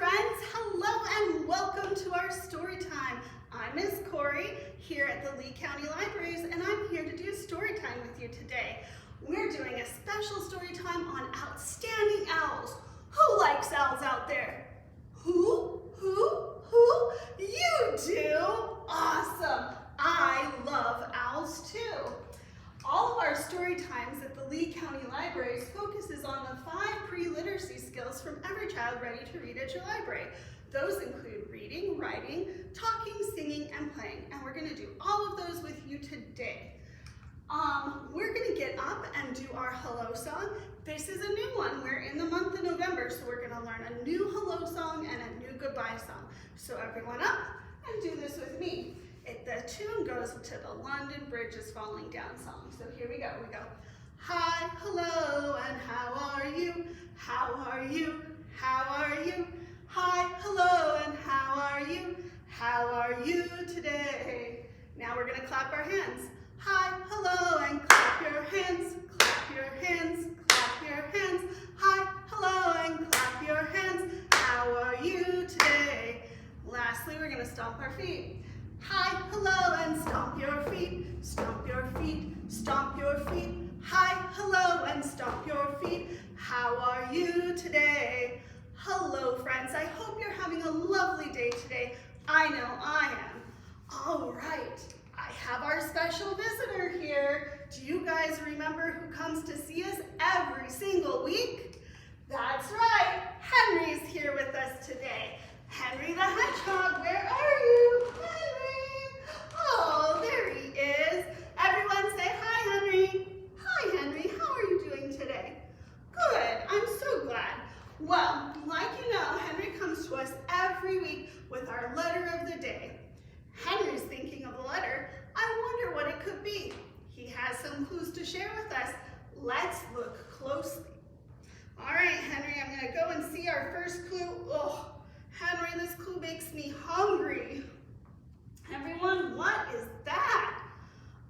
friends. Hello and welcome to our story time. I'm Miss Corrie here at the Lee County Libraries, and I'm here to do story time with you today. We're doing a special story time on outstanding owls. Who likes owls out there? Who? You do? Awesome. I love owls too. All of our story times at the Lee County Libraries focuses on the 5 pre-literacy skills from every child ready to read at your library. Those include reading, writing, talking, singing, and playing. And we're going to do all of those with you today. We're going to get up and do our hello song. This is a new one. We're in the month of November, so we're going to learn a new hello song and a new goodbye song. So everyone up and do this with me. The tune goes to the London Bridge is Falling Down song. So here we go. Hi, hello, and how are you? How are you? How are you? Hi, hello, and how are you? How are you today? Now we're going to clap our hands. Hi, hello, and clap your hands. Clap your hands. Clap your hands. Hi, hello, and clap your hands. How are you today? Lastly, we're going to stomp our feet. Hi, hello, and stomp your feet. Stomp your feet. Stomp your feet. Hi, hello, and stomp your feet. How are you today? Hello, friends. I hope you're having a lovely day today. I know I am. All right, I have our special visitor here. Do you guys remember who comes to see us every single week? That's right, Henry's here with us today. Henry the Hedgehog, where are you? Henry! Oh, there he is. Everyone say hi, Henry. Hi, Henry. How are you doing today? Good. I'm so glad. Well, like you know, Henry comes to us every week with our letter of the day. Henry's thinking of a letter. I wonder what it could be. He has some clues to share with us. Let's look closely. All right, Henry, I'm going to go and see our first clue. Oh, Henry, this clue makes me hungry. Everyone, what is that?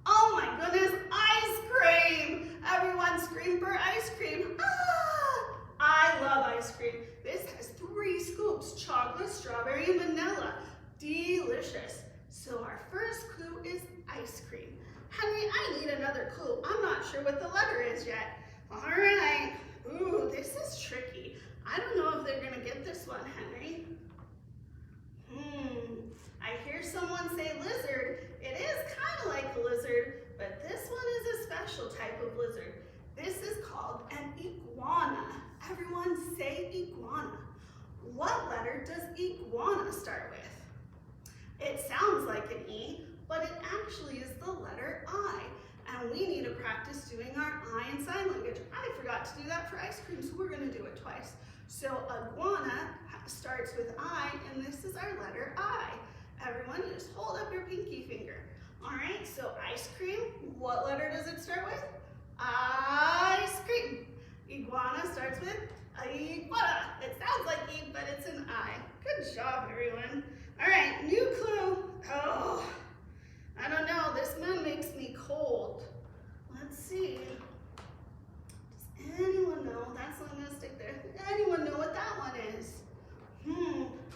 Oh my goodness, ice cream! Everyone scream for ice cream. Ah! I love ice cream. This has 3 scoops, chocolate, strawberry, and vanilla. Delicious. So our first clue is ice cream. Henry, I need another clue. I'm not sure what the letter is yet. All right. Ooh, this is tricky. I don't know if they're going to get this one, Henry. I hear someone say lizard. It is kind of like a lizard, but this one is a special type of lizard. This is called an iguana. Everyone say iguana. What letter does iguana start with? It sounds like an E, but it actually is the letter I. And we need to practice doing our I in sign language. I forgot to do that for ice cream, so we're going to do it twice. So iguana starts with I, and this is our letter I. Everyone, just hold up your pinky finger. All right, so ice cream, what letter does it start with? Ice cream. Iguana starts with iguana. It sounds like E, but it's an I. Good job, everyone. All right, new clue. Oh, I don't know. This moon makes me cold. Let's see. Does anyone know? That's not going to stick there. Does anyone know what that one is?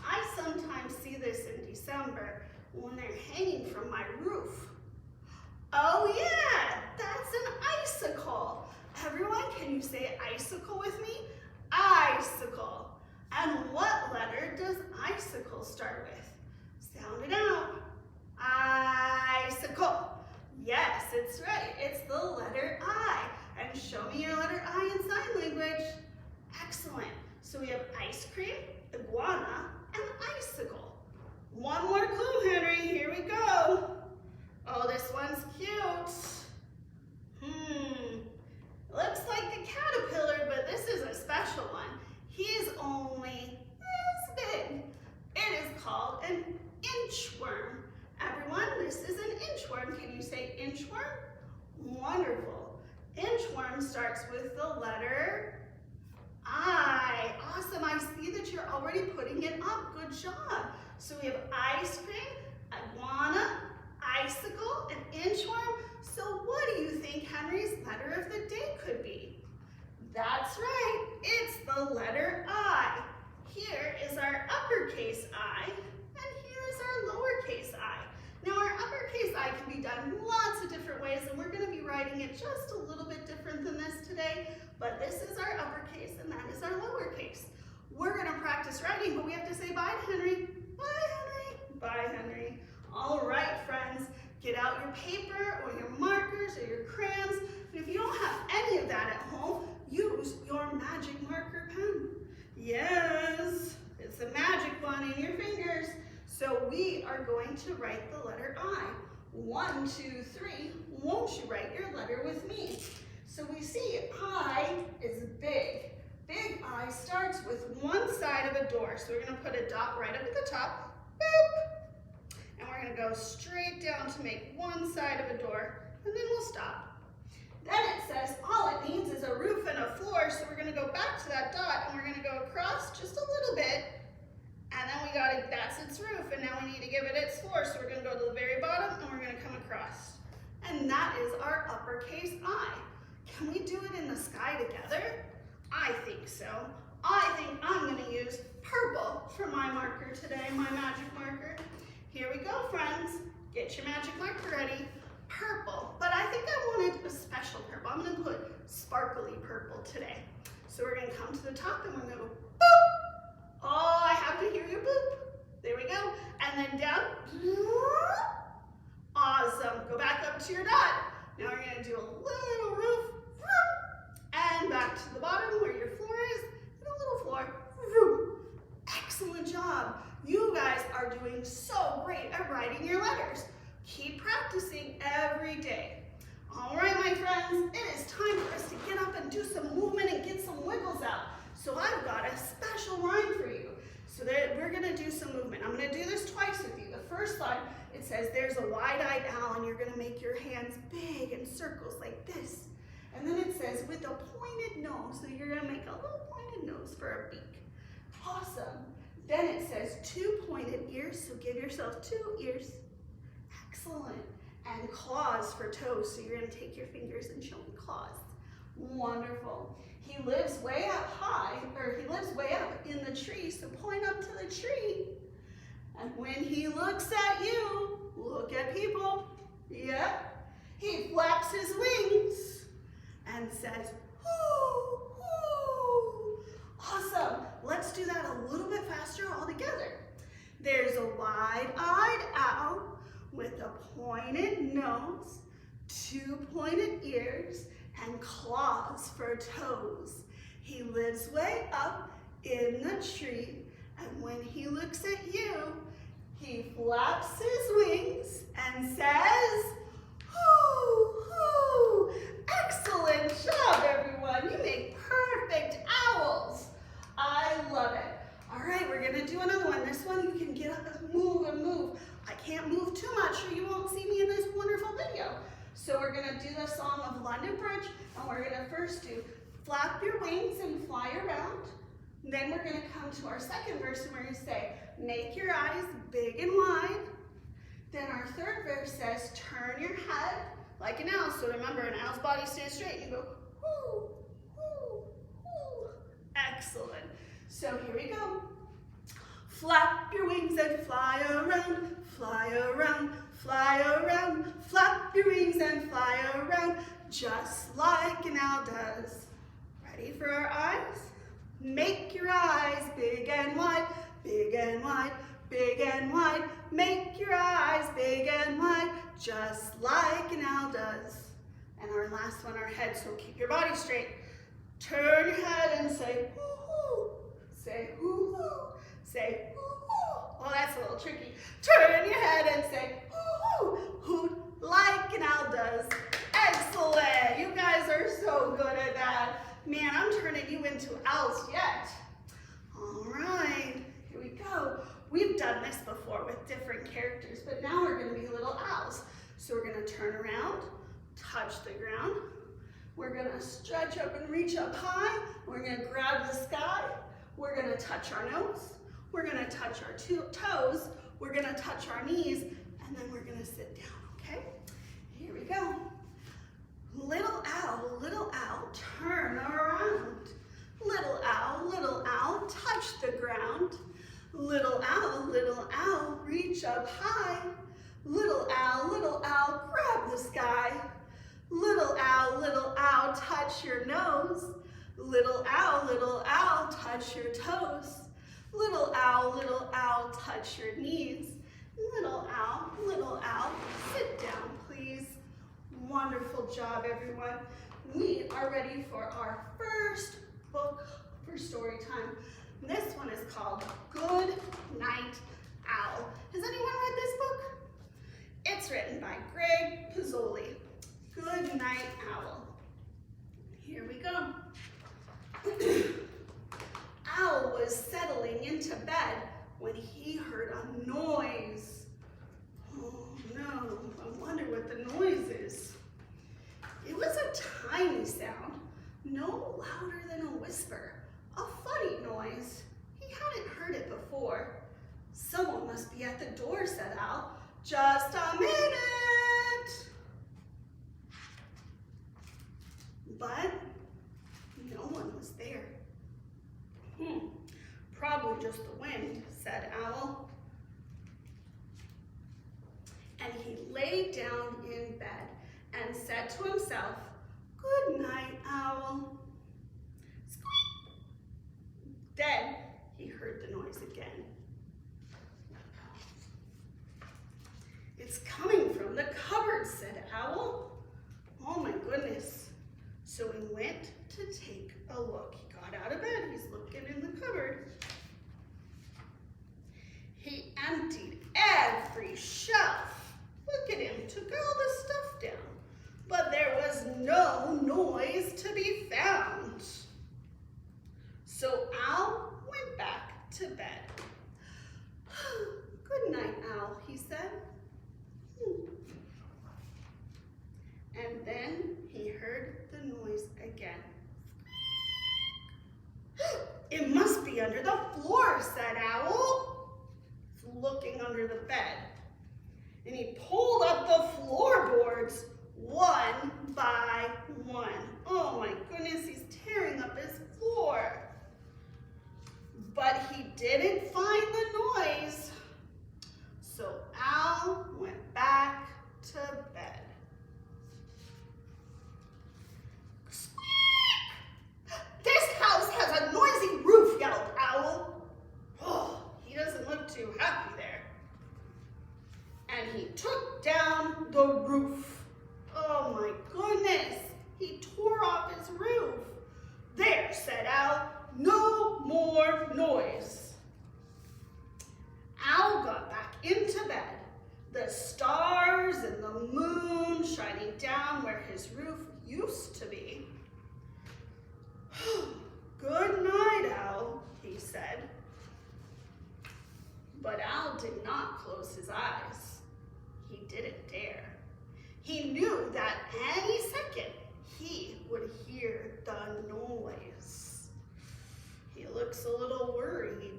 I sometimes see this in December when they're hanging from my roof. Oh yeah, that's an icicle. Everyone, can you say icicle with me? Icicle. And what letter does icicle start with? Sound it out. Icicle. Yes, it's right. It's the letter I. And show me your letter I in sign language. Excellent. So we have ice cream, iguana, and icicle. One more clue, Henry. Here we go. Oh, this one's cute. Looks like a caterpillar, but this is a special one. He's only this big. It is called an inchworm. Everyone, this is an inchworm. Can you say inchworm? Wonderful. Inchworm starts with the letter I. Awesome. I see that you're already putting it up. Good job. So we have ice cream, iguana, icicle, and inchworm. So what do you think Henry's letter of the day could be? That's right. It's the letter I. Here is our but this is our uppercase and that is our lowercase. We're going to practice writing, but we have to say bye to Henry. Bye, Henry. Bye, Henry. All right, friends, get out your paper or your markers or your crayons. And if you don't have any of that at home, use your magic marker pen. Yes, it's a magic one in your fingers. So we are going to write the letter I. 1, 2, 3. Won't you write your letter with me? So we see I is big. Big I starts with one side of a door. So we're going to put a dot right up at the top. Boop. And we're going to go straight down to make one side of a door. And then we'll stop. Then it says all it needs is a roof and a floor. So we're going to go back to that dot and we're going to go across just a little bit. And then we got it, that's its roof. And now we need to give it its floor. So we're going to go to the very bottom and we're going to come across. And that is our uppercase I. Can we do it in the sky together? I think so. I think I'm going to use purple for my marker today, my magic marker. Here we go, friends. Get your magic marker ready. Purple, but I think I wanted a special purple. I'm going to put sparkly purple today. So we're going to come to the top and we're going to go boop. Oh, I have to hear your boop. There we go. And then down. Awesome. Go back up to your dot. Now we're going to do a little roof. And back to the bottom where your floor is. And a little floor. Excellent job. You guys are doing so great at writing your letters. Keep practicing every day. All right, my friends, it is time for us to get up and do some movement and get some wiggles out. So I've got a special rhyme for you. So we're going to do some movement. I'm going to do this twice with you. The first line, it says there's a wide-eyed owl, and you're going to make your hands big in circles like this. And then it says with a pointed nose, so you're going to make a little pointed nose for a beak. Awesome. Then it says 2 pointed ears, so give yourself 2 ears. Excellent. And claws for toes, so you're going to take your fingers and show me claws. Wonderful. He lives way up high, or he lives way up in the tree, so point up to the tree. And when he looks at you, look at people. Yeah. He flaps his wings and says, whoo, whoo. Awesome. Let's do that a little bit faster all together. There's a wide-eyed owl with a pointed nose, 2 pointed ears, and claws for toes. He lives way up in the tree, and when he looks at you, he flaps his wings and says, hoo, hoo. Excellent job, everyone. You make perfect owls. I love it. All right, we're gonna do another one. This one you can get up and move. I can't move too much or you won't see me in this wonderful video. So we're gonna do the song of London Bridge, and we're gonna first do flap your wings and fly around. Then we're gonna come to our second verse and we're gonna say, make your eyes big and wide. Then our third verse says, turn your head like an owl. So remember, an owl's body stays straight. You go, whoo, whoo, whoo. Excellent. So here we go. Flap your wings and fly around, fly around, fly around. Flap your wings and fly around, just like an owl does. Ready for our eyes? Make your eyes big and wide, big and wide, big and wide. Make your eyes big and wide, just like an owl does. And our last one, our head, so keep your body straight. Turn your head and say, hoo-hoo. Say, hoo-hoo. Say, hoo-hoo. Oh, that's a little tricky. Turn your head and say, hoo-hoo. Hoot like an owl does. Excellent. You guys are so good at that. Man, I'm turning you into owls yet. All right, here we go. We've done this before with different characters, but now we're going to be little owls. So we're going to turn around, touch the ground. We're going to stretch up and reach up high. We're going to grab the sky. We're going to touch our nose. We're going to touch our toes. We're going to touch our knees, and then we're going to sit down, okay? Here we go. Little owl, turn around. Little owl, touch the ground. Little owl, reach up high. Little owl, grab the sky. Little owl, touch your nose. Little owl, touch your toes. Little owl, touch your knees. Little owl, sit down, please. Wonderful job, everyone. We are ready for our first book for story time. This one is called Good Night Owl. Has anyone read this book? It's written by Pizzoli. Good Night Owl. Here we go. Owl was settling into bed when he heard a noise. Oh no, I wonder what the noise is. It was a tiny sound, no louder than a whisper. A funny noise. He hadn't heard it before. Someone must be at the door, said Owl. Just a minute. But no one was there. Probably just the wind, said Owl. And he lay down in bed and said to himself, Good night, Owl. Squeak! Then he heard the noise again. It's coming from the cupboard, said Owl. Oh my goodness. So he went to take a look. He got out of bed, he's looking in the cupboard. He emptied every shelf. Look at him, took all the stuff down. But there was no noise to be found. So Owl went back to bed. Good night, Owl, he said. And then he heard the noise again. It must be under the floor, said Owl, looking under the bed. And he pulled up the floorboards one by one. Oh my goodness, he's tearing up his floor. But he didn't find the noise. So Owl went back to bed. This house has a noisy roof, yelled Owl. Oh, he doesn't look too happy there. And he took down the roof. Oh my goodness, he tore off his roof. There, said Owl, no more noise. Owl got back into bed, the stars and the moon shining down where his roof used to be. Good night, Owl, he said. But Owl did not close his eyes. He didn't dare. He knew that any second he would hear the noise. He looks a little worried.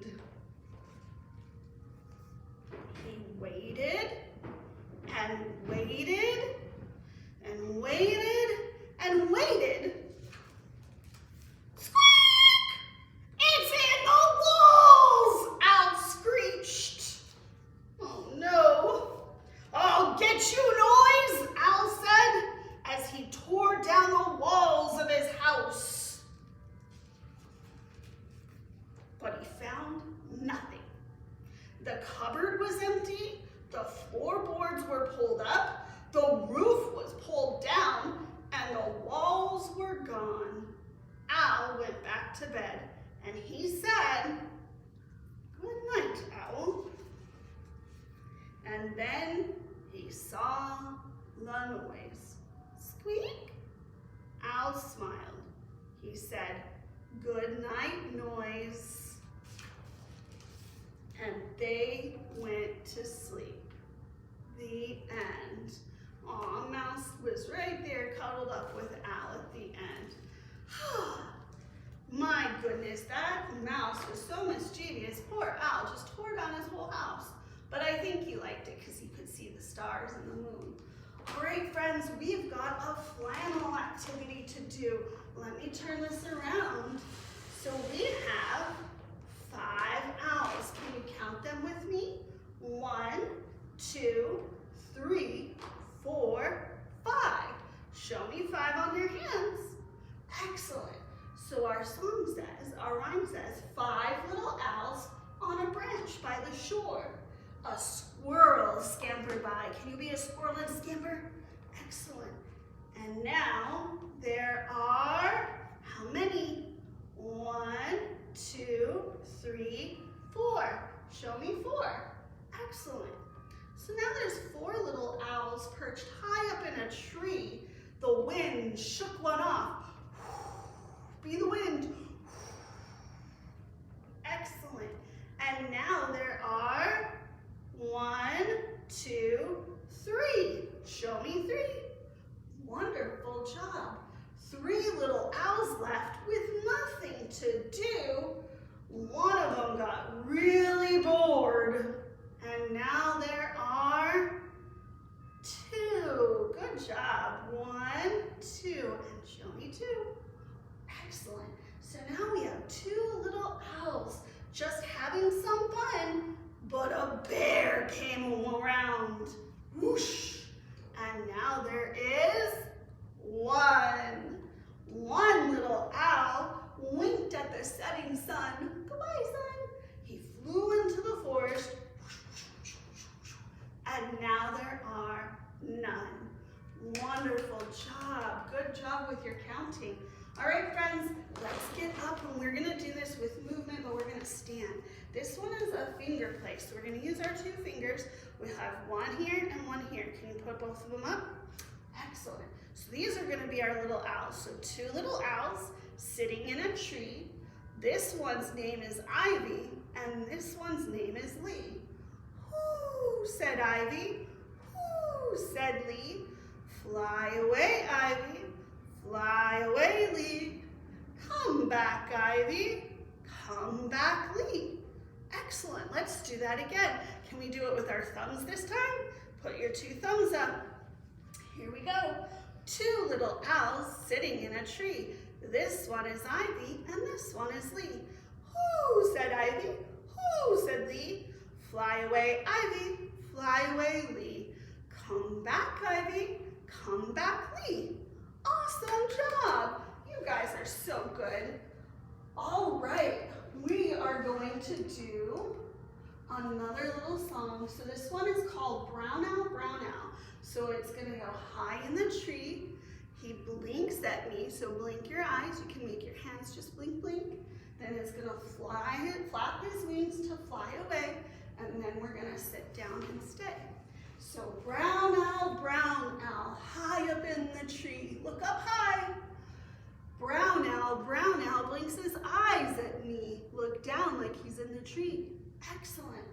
He waited and waited and waited and waited. To bed, and he said, Good night, Owl. And then he saw the noise. Squeak! Owl smiled. He said, Good night, noise. And they went to sleep. The end. Aw, Mouse was right there cuddled up with Owl at the end. My goodness, that mouse was so mischievous. Poor Owl just tore down his whole house. But I think he liked it because he could see the stars and the moon. All right, friends, we've got a flannel activity to do. Let me turn this around. So we have 5 owls. Can you count them with me? 1, 2, 3, 4, 5. Show me 5 on your hands. Excellent. So our a squirrel scampered by. Can you be a squirrel and scamper? Excellent. And now there are, how many? 1, 2, 3, 4. Show me 4. Excellent. So now there's 4 little owls perched high up in a tree. The wind shook one off. Be the wind. Excellent. And now there are 1, 2, 3. Show me 3. Wonderful job. 3 little owls left with nothing to do. One of them got really bored. And now there are 2. Good job. 1, 2. And show me 2. Excellent. So now we have 2 little owls just having some fun, but a bear came around. Whoosh. And now there is 1. One little owl winked at the setting sun. Goodbye, sun. He flew into the forest. And now there are none. Wonderful job. Good job with your counting. All right, friends, let's get up, and we're gonna do this with movement, but we're gonna stand. This one is a finger play, so we're gonna use our 2 fingers. We have 1 here and 1 here. Can you put both of them up? Excellent. So these are gonna be our little owls. So 2 little owls sitting in a tree. This one's name is Ivy, and this one's name is Lee. Whoo, said Ivy. Whoo, said Lee. Fly away, Ivy. Fly away, Lee. Come back, Ivy. Come back, Lee. Excellent. Let's do that again. Can we do it with our thumbs this time? Put your 2 thumbs up. Here we go. 2 little owls sitting in a tree. This one is Ivy, and this one is Lee. Whoo, said Ivy. Whoo, said Lee. Fly away, Ivy. Fly away, Lee. Come back, Ivy. Come back, Lee. Awesome job. You guys are so good. All right, we are going to do another little song. So this one is called Brown Owl, Brown Owl. So it's gonna go high in the tree. He blinks at me, so blink your eyes. You can make your hands just blink, blink. Then it's gonna fly, flap his wings to fly away, and then we're gonna sit down and stay. So brown owl, high up in the tree. Look up high. Brown owl blinks his eyes at me. Look down like he's in the tree. Excellent.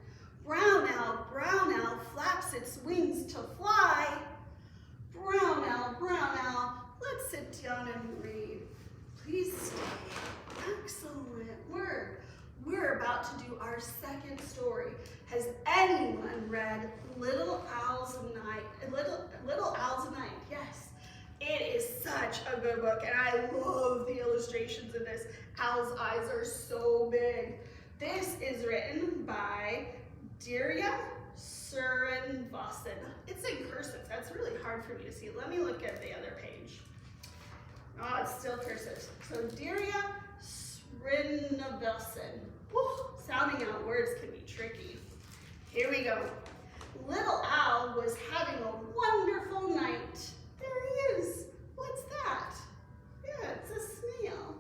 Brown owl, flaps its wings to fly. Brown owl, let's sit down and read. Please stay. Excellent work. We're about to do our second story. Has anyone read Little Owls of Night? Little Owls of Night, yes. It is such a good book, and I love the illustrations in this. Owl's eyes are so big. This is written by Divya Srinivasan. It's in cursive. That's really hard for me to see. Let me look at the other page. Oh, it's still cursive. So Divya Srinivasan. Woo, sounding out words can be tricky. Here we go. Little Owl was having a wonderful night. There he is. What's that? Yeah, it's a snail.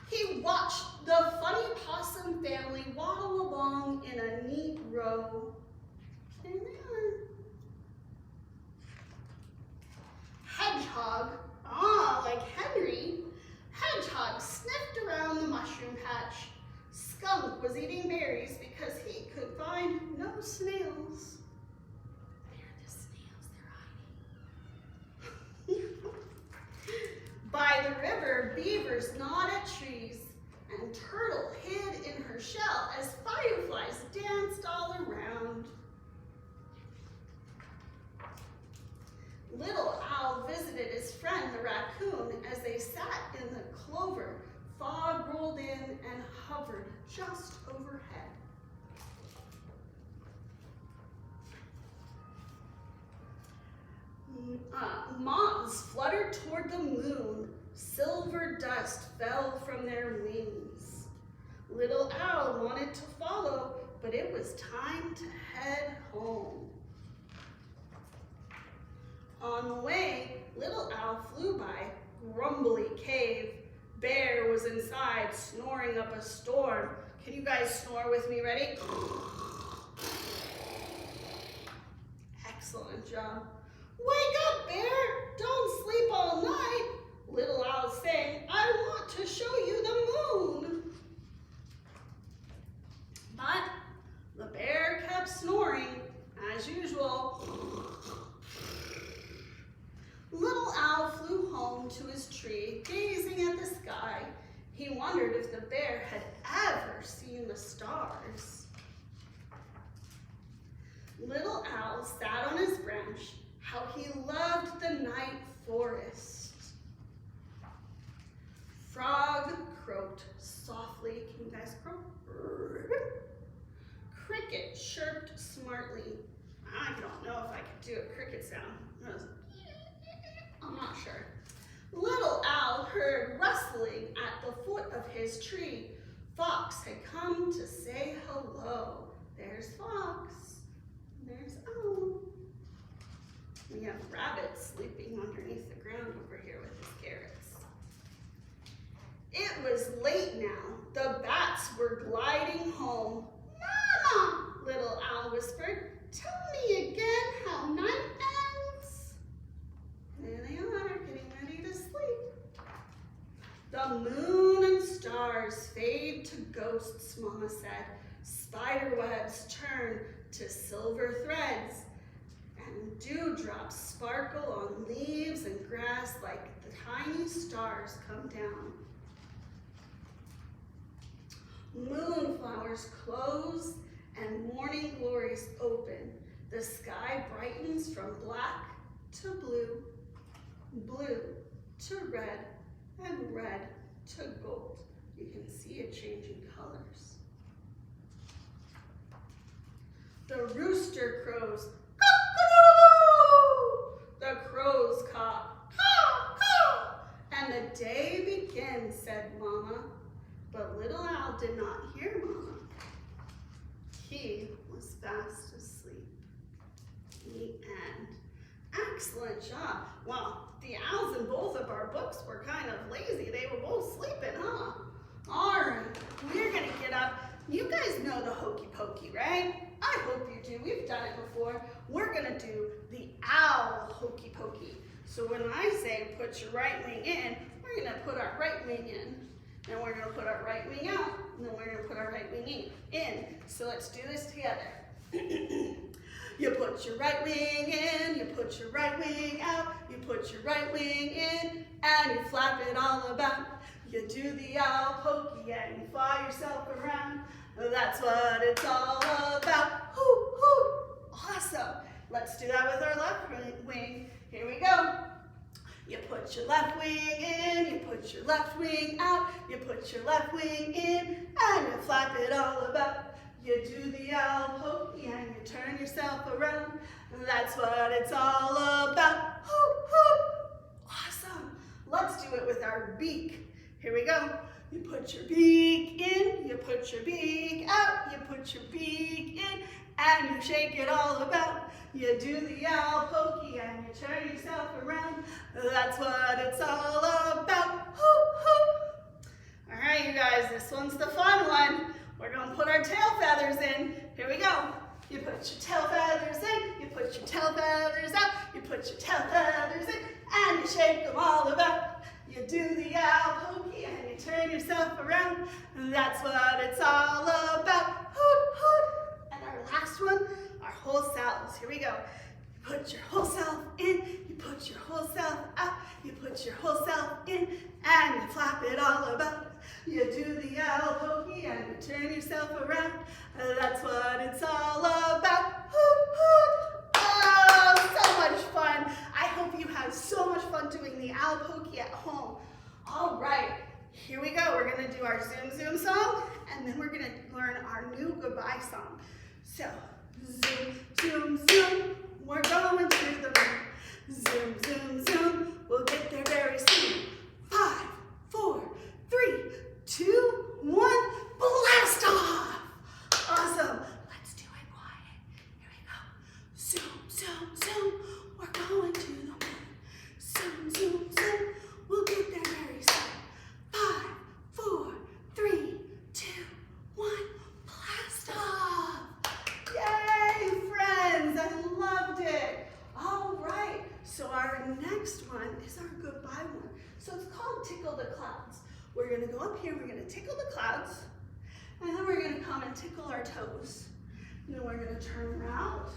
He watched the funny possum family waddle along in a neat row. There they are. Hedgehog, like Henry, Hedgehog sniffed around the mushroom patch. Skunk was eating berries because he could find no snails. They're the snails, they're hiding. By the river, beavers gnawed at trees, and Turtle hid in her shell as fireflies danced all around. Little Owl visited his friend the raccoon as they sat in the clover. Fog rolled in and hovered just overhead. Moths fluttered toward the moon. Silver dust fell from their wings. Little Owl wanted to follow, but but it was time to head home. On the way, little Al flew by Grumbly Cave. Bear was inside, snoring up a storm. Can you guys snore with me? Ready? Excellent job. Wake up, Bear! Don't sleep all night. Little Al sang, I want to show you the moon. But the bear kept snoring, as usual. Little Al flew home to his tree, gazing at the sky. He wondered if the bear had ever seen the stars. Little Al sat on his branch. How he loved the night forest. Frog croaked softly. Can you guys croak? Cricket chirped smartly. I don't know if I could do a cricket sound. I'm not sure. Little Al heard rustling at the foot of his tree. Fox had come to say hello. There's Fox. There's Owl. We have Rabbit sleeping underneath the ground over here with his carrots. It was late now. The bats were gliding home. Mama, little Al whispered, tell me again how night ends. There they are, getting ready to sleep. The moon and stars fade to ghosts, Mama said. Spider webs turn to silver threads, and dewdrops sparkle on leaves and grass like the tiny stars come down. Moonflowers close and morning glories open. The sky brightens from black to blue, blue to red, and red to gold. You can see it changing colors. The rooster crows, cock-a-doodle-doo! The crows caw, caw, caw! And the day begins, said Mama. But little Al did not hear Mama. He was fast asleep. The end. Excellent job. Well, the owls in both of our books were kind of lazy. They were both sleeping, huh? All right, we're gonna get up. You guys know the Hokey Pokey, right? I hope you do. We've done it before. We're gonna do the owl Hokey Pokey. So when I say put your right wing in, we're gonna put our right wing in. Then we're gonna put our right wing out, and then we're gonna put our right wing in. So let's do this together. You put your right wing in, you put your right wing out, you put your right wing in, and you flap it all about. You do the owl pokey and you fly yourself around. That's what it's all about. Hoot, hoot. Awesome. Let's do that with our left wing. Here we go. You put your left wing in, you put your left wing out, you put your left wing in, and you flap it all about. You do the owl pokey and you turn yourself around. That's what it's all about. Hoot, hoot. Awesome. Let's do it with our beak. Here we go. You put your beak in, you put your beak out, you put your beak in, and you shake it all about. You do the owl pokey and you turn yourself around. That's what it's all about. Hoot, hoot. All right, you guys, this one's the fun one. We're gonna put our tail feathers in. Here we go. You put your tail feathers in, you put your tail feathers out, you put your tail feathers in, and you shake them all about. You do the owl pokey and you turn yourself around. That's what it's all about. Hoot, hoot. And our last one, our whole selves. Here we go. You put your whole self in, you put your whole self out, you put your whole self in, and you flap it all about. You do the owl pokey and you turn yourself around. That's what it's all about. Hoot, hoot. Oh, so much fun. I hope you had so much fun doing the owl pokey at home. All right, here we go. We're gonna do our zoom zoom song, and then we're gonna learn our new goodbye song. So, zoom, zoom, zoom, we're going to the moon. Zoom, zoom, zoom, we'll get there very soon. 5, 4, 3, 2, 1, blast off! Awesome. up here, we're gonna tickle the clouds, and then we're gonna come and tickle our toes. And then we're gonna turn around,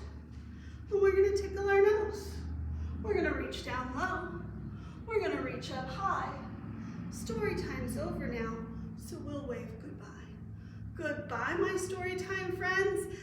and we're gonna tickle our nose. We're gonna reach down low. We're gonna reach up high. Story time's over now, so we'll wave goodbye. Goodbye, my story time friends,